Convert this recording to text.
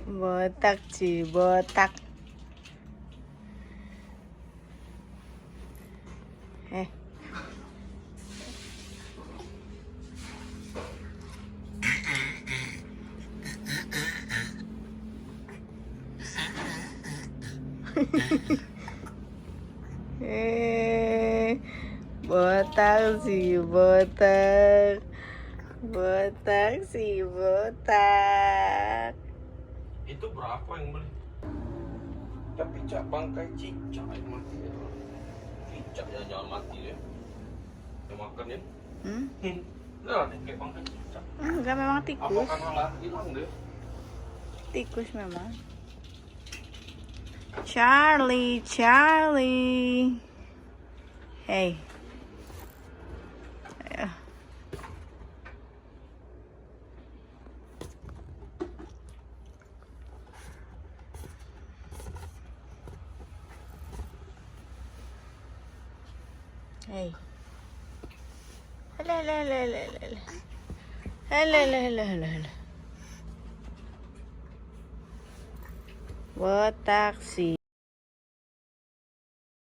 Botak sih, botak. Botak sih, botak. Botak sih, botak. Itu berapa yang beli? Tapi cak bangkai cicak yang mati ya. Cicak ya jangan mati ya. Yang makan ya. Nah, kayak bangkai cicak. Enggak, memang Apa tikus. karena hilang deh? Tikus memang. Charlie, Charlie. Hey. Ayo. Hey. Hala, hala, hala, hala, hala. Hala, hala, hala, hala, hala. Botak sih.